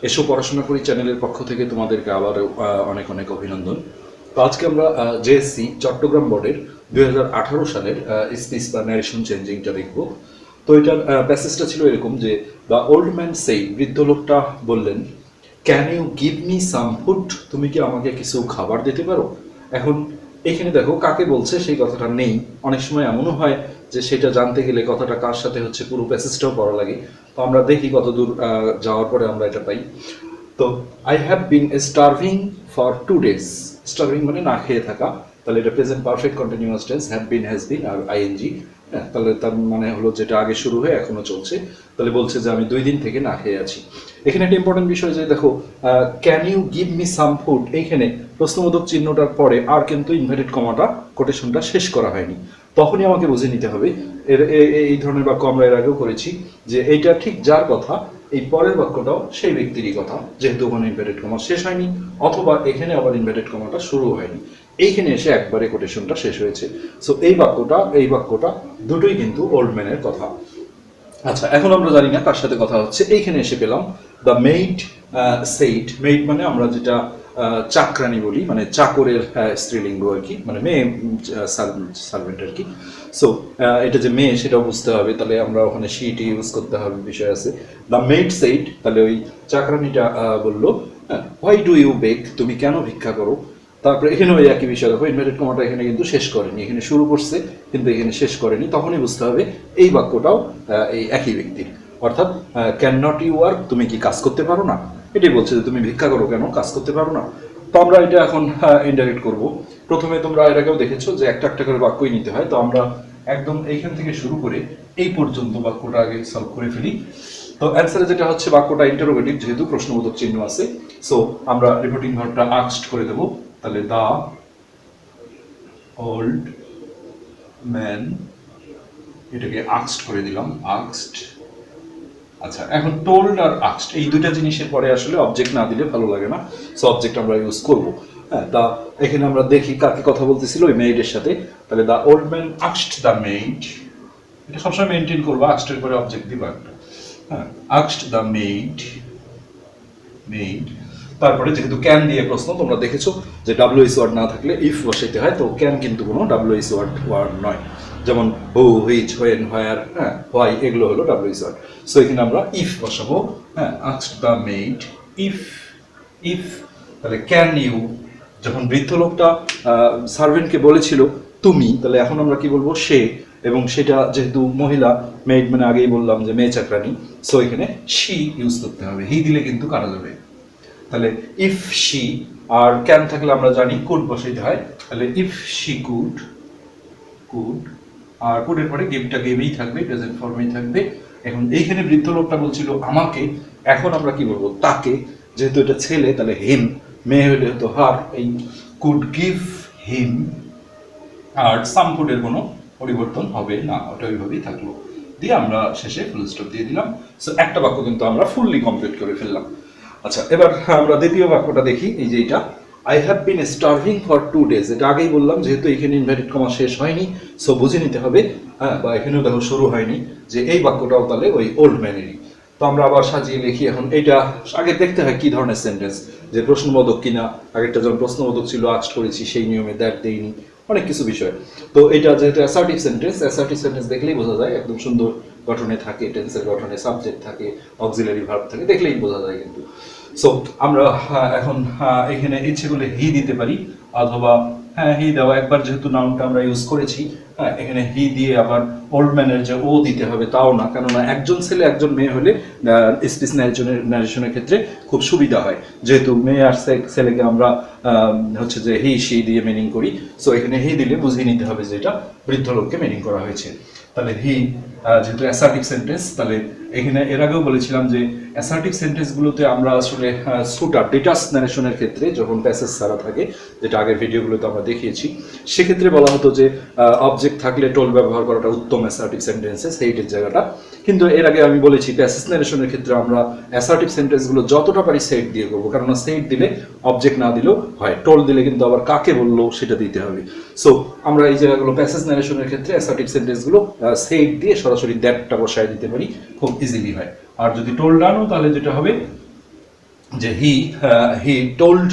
এসো পড়াশোনা করি চ্যানেলের পক্ষ থেকে তোমাদেরকে আবার অনেক অনেক অভিনন্দন। তো আজকে আমরা জেএসসি চট্টগ্রাম বোর্ডের 2018 সালের স্পিচ বা ন্যারেশন চেঞ্জিংটা দেখব। তো এটার প্যাসেজটা ছিল এরকম যে দ্য ওল্ড ম্যান সেই, বৃদ্ধ লোকটা বললেন, can you give me some food, তুমি কি আমাকে কিছু খাবার দিতে পারো? এখন এখানে দেখো কাকে বলছে সেই কথাটা নেই। অনেক সময় এমনও হয় যে সেটা জানতে গেলে কথাটা কার সাথে হচ্ছে পুরো প্যাসেজটাও পড়া লাগে। তো আমরা দেখি কত দূর যাওয়ার পরে আমরা এটা পাই। তো I have been starving for 2 days। Starving মানে না খেয়ে থাকা, তাহলে এটা present perfect continuous tense, have been, has been আর আইএনজি। হ্যাঁ, তাহলে তার মানে হলো যেটা আগে শুরু হয়ে এখনো চলছে, তাহলে বলছে যে আমি 2 দিন থেকে না খেয়ে আছি। এখানে একটা ইম্পর্টেন্ট বিষয় যে দেখো, can you give me some food, এইখানে প্রশ্নবোধক চিহ্নটার পরে আর কিন্তু ইনভার্টেড কমাটা কোটেশনটা শেষ করা হয়নি। তখনই আমাকে বুঝে নিতে হবে, এই ধরনের বাক্য আমরা এর আগেও করেছি, যে এইটা ঠিক যার কথা এই পরের বাক্যটাও সেই ব্যক্তিরই কথা, যেহেতু ওখানে ইনভার্টেড কমা শেষ হয়নি, অথবা এখানে আবার ইনভার্টেড কমাটা শুরু হয়নি, এইখানে এসে একবারে কোটেশনটা শেষ হয়েছে। সো এই বাক্যটা দুটোই কিন্তু ওল্ড ম্যানের কথা। আচ্ছা, এখন আমরা জানি না কার সাথে কথা হচ্ছে, এইখানে এসে পেলাম দ্য মেইড সেইড। মেইড মানে আমরা যেটা চাকরানি বলি, মানে চাকরের স্ত্রীলিঙ্গ আর কি, মানে মেয়ে সার্ভেন্ট আর কি। সো এটা যে মেয়ে সেটাও বুঝতে হবে, তাহলে আমরা ওখানে শিটি ইউজ করতে হবে, বিষয় আছে। দ্য মেইড সেইড, তাহলে ওই চাকরানিটা বললো, হোয়াই ডু ইউ বেক, তুমি কেন ভিক্ষা করো? তারপরে এখানে ওই একই বিষয় দেখো, ইনভার্টেড কমাটা এখানে কিন্তু শেষ করেনি, এখানে শুরু করছে কিন্তু এখানে শেষ করেনি। তখনই বুঝতে হবে এই বাক্যটাও এই একই ব্যক্তির, অর্থাৎ ক্যান নট ইউ ওয়ার্ক, তুমি কি কাজ করতে পারো না? এটাই বলছে যে তুমি ভিক্ষা করো কেন, কাজ করতে পারো না? তো আমরা এটা এখন ইনডাইরেক্ট করব। প্রথমে তোমরা এর আগেও দেখেছো যে একটা একটা করে বাক্যই নিতে হয়, তো আমরা একদম এইখান থেকে শুরু করে এই পর্যন্ত বাক্যটা আগে সলভ করে ফেলি। তো অ্যান্সারে যেটা হচ্ছে, বাক্যটা ইন্টারোগেটিভ যেহেতু প্রশ্নবোধক চিহ্ন আছে, সো আমরা রিপোর্টিং ভার্বটা আস্কড করে দেব। তাহলে দা ওল্ড ম্যান, এটাকে আস্কড করে দিলাম, আস্কড। আচ্ছা, এখন টোল্ড আর আস্কড এই দুইটা জিনিসের পরে আসলে অবজেক্ট না দিলে ভালো লাগে না, সো অবজেক্ট আমরা ইউজ করব। হ্যাঁ, তা এখানে আমরা দেখি কাকে কথা বলতেছিল, ওই মেইডের সাথে। তাহলে the old man asked the maid, এটা সবসময় মেনটেন করবো, আস্কডের পরে অবজেক্ট দিবা একটা। হ্যাঁ, আস্কড দা মেইড। তারপরে যেহেতু ক্যান দিয়ে প্রশ্ন, তোমরা দেখেছো যে ডাব্লিউএস ওয়ার্ড না থাকলে ইফ বসাইতে হয়, তো ক্যান কিন্তু কোনো ডাব্লিউএস ওয়ার্ড নয়। যেমন হু, হুইচ, হোয়েন, হোয়ার, হ্যাঁ, হোয়াই, এগুলো হলো ডাব্লিউএস ওয়ার্ড। সো এখানে আমরা ইফ বসাবো। হ্যাঁ, আস্কড দ্য মেইড ইফ তাহলে ক্যান ইউ, যখন বৃদ্ধ লোকটা সার্ভেন্টকে বলেছিল তুমি, তাহলে এখন আমরা কি বলবো, সে। এবং সেটা যেহেতু মহিলা, মেইড মানে আগেই বললাম যে মেয়ে চাকরানি, সো এখানে শি ইউজ করতে হবে, হি দিলে কিন্তু কাটা যাবে। তাহলে ইফ শি, আর ক্যান থাকলে আমরা জানি কুড বসাইতে হয়, তাহলে ইফ শি কুড, আর কুডের পরে গিভটা গিভেই থাকবে, প্রেজেন্ট ফর্মেই থাকবে। এখন এইখানে বৃদ্ধ লোকটা বলছিল আমাকে, এখন আমরা কি বলবো, তাকে। যেহেতু এটা ছেলে তাহলে হিম, মেয়ে হলে হতো হার, এই কুড গিভ হিম। আর সাম ফুডের কোনো পরিবর্তন হবে না, ওটা ওইভাবেই থাকলো। দিয়ে আমরা শেষে ফুল স্টপ দিয়ে দিলাম। সো একটা বাক্য কিন্তু আমরা ফুললি কমপ্লিট করে ফেললাম। আচ্ছা, এবার আমরা দ্বিতীয় বাক্যটা দেখি, এই যে এটা, I have been starving for 2 days। এটা আগেই বললাম, যেহেতু এখানে ইনভার্টেড কমা শেষ হয়নি, সো বুঝে নিতে হবে, হ্যাঁ, বা এখানেও দেখো শুরু হয়নি, যে এই বাক্যটাও তাহলে ওই ওল্ড ম্যানেরই। তো আমরা আবার সাজিয়ে লিখি। এখন এইটা আগে দেখতে হয় কি ধরনের সেন্টেন্স, যে প্রশ্নবোধক কিনা। আগেরটা যখন প্রশ্নবোধক ছিল, আস্কড করেছি, সেই নিয়মে দ্যাট দেইনি, অনেক কিছু বিষয়। তো এটা যেহেতু অ্যাসার্টিভ সেন্টেন্স দেখলেই বোঝা যায়, একদম সুন্দর গঠনে থাকে, টেন্সের গঠনে সাবজেক্ট থাকে, অক্সিলারি ভার্ব থাকে, দেখলেই বোঝা যায় কিন্তু। সো আমরা এখন এখানে ইচ্ছে করলে হি দিতে পারি, অথবা হ্যাঁ হি দেওয়া, একবার যেহেতু নাউনটা আমরা ইউজ করেছি, হ্যাঁ, এখানে হি দিয়ে আবার ওল্ড ম্যানের যে ও দিতে হবে তাও না, কেননা একজন ছেলে একজন মেয়ে হলে স্পিচ ন্যারেশনের ক্ষেত্রে খুব সুবিধা হয়, যেহেতু মেয়ে আর ছেলেকে আমরা হচ্ছে যে হি সি দিয়ে মিনিং করি। সো এখানে হি দিলে বুঝিয়ে নিতে হবে যে এটা বৃদ্ধ লোককে মিনিং করা হয়েছে। তাহলে হি যেহেতু অ্যাসার্টিভ সেন্টেন্স, তাহলে এখানে এর আগেও বলেছিলাম যে অ্যাসার্টিভ সেন্টেন্সগুলোতে আমরা আসলে সুটার ডিটাচ ন্যারেশনের ক্ষেত্রে যখন প্যাসেজ ছাড়া থাকে, যেটা আগের ভিডিওগুলোতে আমরা দেখিয়েছি, সেক্ষেত্রে বলা হতো যে অবজেক্ট থাকলে টোল ব্যবহার করাটা উত্তম অ্যাসার্টিভ সেন্টেন্সে, সেইটের জায়গাটা। কিন্তু এর আগে আমি বলেছি প্যাসেজ ন্যারেশনের ক্ষেত্রে আমরা অ্যাসার্টিভ সেন্টেন্সগুলো যতটা পারি সেট দিয়ে করবো, কারণ সেট দিলে অবজেক্ট না দিলেও হয়, টোল দিলে কিন্তু আবার কাকে বললো সেটা দিতে হবে। সো আমরা এই জায়গাগুলো প্যাসেজ ন্যারেশনের ক্ষেত্রে অ্যাসার্টিভ সেন্টেন্সগুলো সেট দিয়ে সরাসরি দ্যাটটা বসায় দিতে পারি, খুব ইজিলি হয়। আর যদি টোল ডানো, তাহলে যেটা হবে যে হি টোল্ড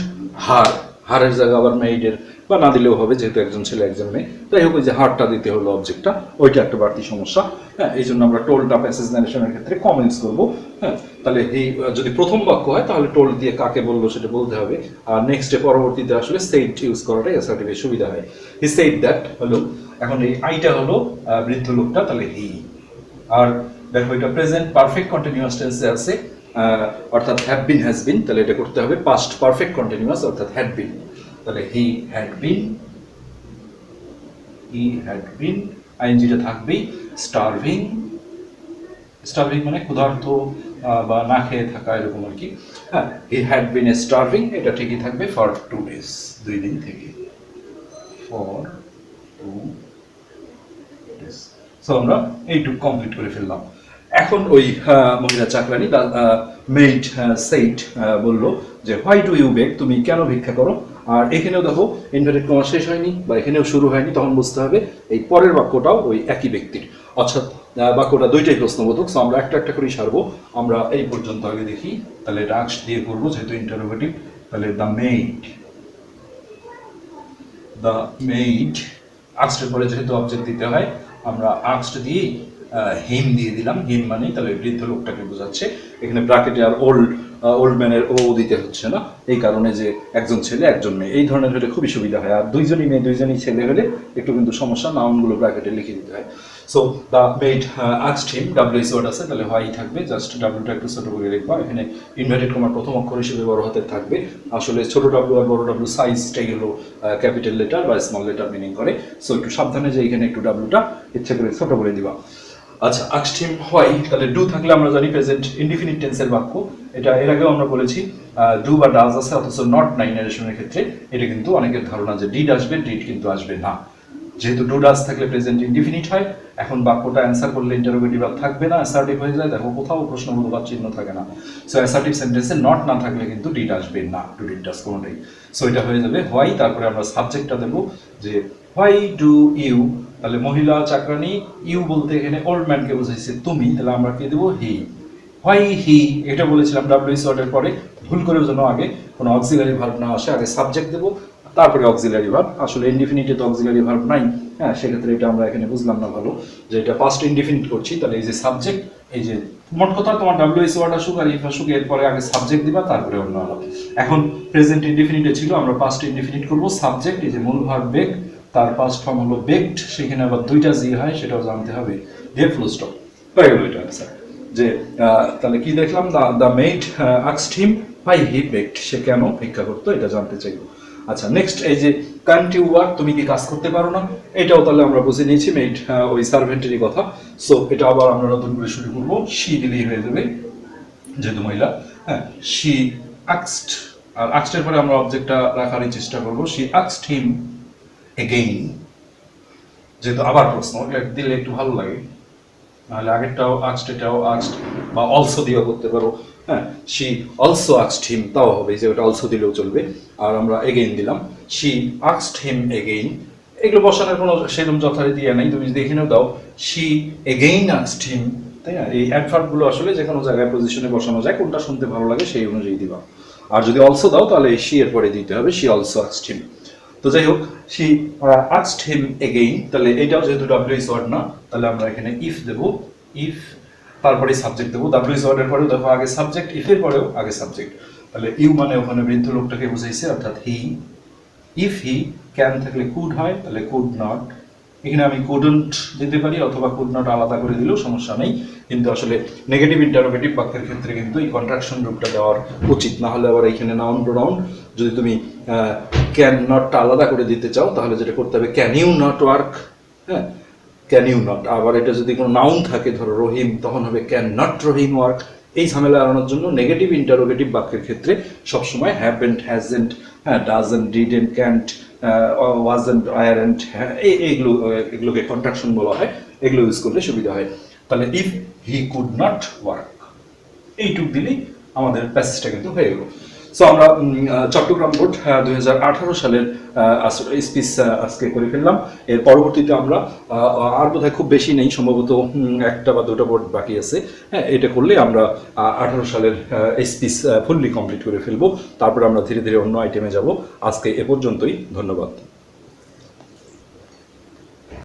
হারের জায়গা আবার মেইডের বা না দিলেও হবে, যেহেতু একজন ছেলে একজন মেয়ে। তাই হোক, ওই যে হারটা দিতে হলো অবজেক্টটা, ওইটা একটা বাড়তি সমস্যা। হ্যাঁ, এই জন্য আমরা টোল্ডটা প্যাসেজ ন্যারেশনের ক্ষেত্রে কমেন্স ইউজ করবো। হ্যাঁ, তাহলে যদি প্রথম বাক্য হয় তাহলে টোল্ড দিয়ে কাকে বললো সেটা বলতে হবে, আর নেক্সটে পরবর্তীতে আসলে সেইড ইউজ করাটাই অ্যাসার্টিভের সুবিধা হয়। হি সেইড দ্যাট হলো, এখন এই আইটা হলো বৃদ্ধ লোকটা, তাহলে হি। আর দেখো এটা প্রেজেন্ট পারফেক্ট কন্টিনিউয়াস টেন্সে আছে, অর্থাৎ হ্যাভ বিন হ্যাজ বিন, তাহলে এটা করতে হবে পাস্ট পারফেক্ট কন্টিনিউয়াস অর্থাৎ হ্যাড বিন। তাহলে হি হ্যাড বিন আইএনজিটা থাকবেই। স্টারভিং, স্টারভিং মানে ক্ষুধার্ত বা না খেয়ে থাকা এরকম আর কি। হ্যাঁ, হি হ্যাড বিন স্টারভিং, এটা ঠিকই থাকবে ফর 2 days, 2 দিন থেকে, ফর 2 days। সো আমরা এইটুকু কমপ্লিট করে ফেললাম। এখন ওই মহিলা চাকরানি মেইড সেইড বললো যে হোয়াই ডু ইউ বেক, তুমি কেন ভিক্ষা করো। আর এখানেও দেখো ইনভার্টেড কমা শেষ হয়নি বা এখানেও শুরু হয়নি, তখন বুঝতে হবে এই পরের বাক্যটাও ওই একই ব্যক্তির, অর্থাৎ বাক্যটা দুইটাই প্রশ্নবোধক। সো আমরা একটা একটা করেই সারবো। আমরা এই পর্যন্ত আগে দেখি, তাহলে এটা আক্স দিয়ে করবো যেহেতু ইন্টারোগেটিভ। তাহলে দ্য মেইড আক্সটের পরে যেহেতু অবজেক্ট দিতে হয়, আমরা আক্সট দিয়েই হিম দিয়ে দিলাম। হিম মানে তাহলে বৃদ্ধ লোকটাকে বোঝাচ্ছে। এখানে ব্র্যাকেটে আর ওল্ড ম্যানের ও দিতে হচ্ছে না, এই কারণে যে একজন ছেলে একজন মেয়ে এই ধরনের হলে খুবই সুবিধা হয়। আর দুইজনই মেয়ে দুইজনই ছেলে হলে একটু কিন্তু সমস্যা, নাউনগুলো ব্র্যাকেটে লিখে দিতে হয়। So the maid asked him, W word আছে তাহলে হোয়াই থাকবে, জাস্ট ডাব্লিউটা একটু ছোট করে লিখবা। এখানে ইনভার্টেড কমার প্রথম অক্ষর হিসেবে বড় হাতের থাকবে। আসলে ছোট ডাব্লিউ আর বড় ডাব্লিউ সাইজটাই হলো ক্যাপিটাল লেটার বা স্মল লেটার মিনিং করে। সো একটু সাবধানে যে এখানে একটু ডাব্লিউটা ইচ্ছা করে ছোট করে দিবা। আচ্ছা, আস্কড হিম হোয়াই, তাহলে ডু থাকলে আমরা জানি প্রেজেন্ট ইনডিফিনিট টেন্সের বাক্য। এটা এর আগেও আমরা বলেছি ডু বা ডাজ আছে অথচ নট নাই নারেশনের ক্ষেত্রে। এটা কিন্তু অনেকের ধারণা যে ডিড আসবে, ডিড কিন্তু আসবে না। যেহেতু ডু ডাজ থাকলে প্রেজেন্ট ইনডিফিনিট হয়, এখন বাক্যটা অ্যান্সার করলে ইন্টারোগেটিভ আর থাকবে না, অ্যাসার্টিভ হয়ে যায়। দেখো কোথাও প্রশ্নবোধক চিহ্ন থাকে না। সো অ্যাসার্টিভ সেন্টেন্সে নট না থাকলে কিন্তু ডিড আসবে না, ডু ডিড ডাজ কোনোটাই। সো এটা হয়ে যাবে হোয়াই, তারপরে আমরা সাবজেক্টটা দেবো যে হোয়াই ডু ইউ, তাহলে মহিলা চাকরানি, ইউ বলতে এখানে ওল্ড ম্যানকে বোঝাইছে তুমি, তাহলে আমরা কি দেবো হি। হোয়াই হি, এটা বলেছিলাম ডাব্লিউ ওয়ার্ডের পরে ভুল করেও যেন আগে কোনো অক্সিলারি ভার্ব না আসে, আগে সাবজেক্ট দেবো তারপরে অক্সিলারি ভার্ব। আসলে ইনডিফিনিটে তো অক্সিলারি ভার্ব নাই। হ্যাঁ, সেক্ষেত্রে এটা আমরা এখানে বুঝলাম না ভালো যে এটা পাস্ট ইনডিফিনিট করছি। তাহলে এই যে সাবজেক্ট, এই যে মোট কথা তোমার ডাব্লিউএস ওয়ার্ড আসুক আর ইফ আসুক, এরপরে আগে সাবজেক্ট দিবা তারপরে অন্য আলাদা। এখন প্রেজেন্ট ইনডিফিনিটে ছিল, আমরা পাস্ট ইনডিফিনিট করবো। সাবজেক্ট এই যে মূল ভার্ব বেক, তার পাস্ট ফর্ম হলো বেকড, সেখানে আবার দুইটা জি হয় সেটাও জানতে হবে, দিয়ে ফুল স্টপ হয়ে গেল এটা অ্যান্সার। যে তাহলে কি দেখলাম, the maid asked him why he begged, সে কেন ভিক্ষা করতো এটা জানতে চাইবো। আচ্ছা, নেক্সট এই যে কান্ট ইউ ওয়ার্ক, তুমি কি কাজ করতে পারো না, এটাও তাহলে আমরা বুঝে নিয়েছি মেইড ওই সার্ভেন্টেরই কথা। সো এটা আবার আমরা নতুন করে শুরু করবো, শি দিলেই হয়ে যাবে যেহেতু মহিলা। হ্যাঁ, শি আস্কড, আর আস্কডের পরে আমরা অবজেক্টটা রাখারই চেষ্টা করবো। শি আস্কড হিম এগেইন, যেহেতু আবার প্রশ্ন দিলে একটু ভালো লাগে, নাহলে আগেরটাও আস্কড, এটাও আস্কড, বা অলসো দিয়েও করতে পারো। হ্যাঁ, শি অলসো আস্কড হিম, তাও হবে যে ওটা অলসো দিলেও চলবে। আর আমরা এগেইন দিলাম, শি আস্কড হিম এগেইন। এগুলো বসানোর কোনো সেরকম যথারীতি নাই, তুমি যদি এখানেও দাও শি এগেইন আস্কড হিম, তাই না? এই অ্যাডভার্বগুলো আসলে যে কোনো জায়গায় পজিশনে বসানো যায়, কোনটা শুনতে ভালো লাগে সেই অনুযায়ী দিবা। আর যদি অলসো দাও তাহলে শি এর পরে দিতে হবে, শি অলসো আস্কড হিম। তো যাই হোক, শি আস্কড হিম এগেইন, তাহলে এটাও যেহেতু ডাব্লিউএস ওয়ার্ড না, তাহলে আমরা এখানে ইফ দেব, ইফ তারপরে সাবজেক্ট দেবো। ডাব্লিউএস ওয়ার্ডের পরেও দেখো আগে সাবজেক্ট, ইফের পরেও আগে সাবজেক্ট। তাহলে ইউ মানে ওখানে বৃদ্ধ লোকটাকে বুঝাইছে অর্থাৎ হি। ইফ হি ক্যান থাকলে কুড হয়, তাহলে কুড নট। এখানে আমি কুডন্ট দিতে পারি অথবা কুড নট আলাদা করে দিলেও সমস্যা নেই, কিন্তু আসলে নেগেটিভ ইন্টারোগেটিভ বাক্যের ক্ষেত্রে কিন্তু এই কন্ট্রাকশন রূপটা দেওয়ার উচিত, না হলে আবার এখানে নাউন প্রোনাউন যদি তুমি ক্যান নটটা আলাদা করে দিতে চাও তাহলে যেটা করতে হবে ক্যান ইউ নট ওয়ার্ক। হ্যাঁ, ক্যান ইউ নট। আবার এটা যদি কোনো নাউন থাকে, ধরো রহিম, তখন হবে ক্যান নট রহিম ওয়ার্ক। এই ঝামেলা এড়ানোর জন্য নেগেটিভ ইন্টারোগেটিভ বাক্যের ক্ষেত্রে সবসময় হ্যাভেন্ট, হ্যাজেন্ট, হ্যাঁ, ডাজেন্ট, ডিডেন্ট, ক্যান্ট, ওয়াজেন্ট, আয়ারেন্ট, হ্যাঁ, এগুলোকে কন্ট্রাকশন বলা হয়, এগুলো ইউজ করলে সুবিধা হয়। তাহলে if he could not work, এইটুক দিলেই আমাদের প্যাসেজটা কিন্তু হয়ে গেল। সো আমরা চট্টগ্রাম বোর্ড 2018 সালের স্পিচ আজকে করে ফেললাম। এর পরবর্তীতে আমরা আর বোধহয় খুব বেশি নেই, সম্ভবত একটা বা দুটো বোর্ড বাকি আছে। হ্যাঁ, এটা করলে আমরা 18 সালের স্পিচ ফুললি কমপ্লিট করে ফেলবো। তারপর আমরা ধীরে ধীরে অন্য আইটেমে যাব। আজকে এ পর্যন্তই, ধন্যবাদ।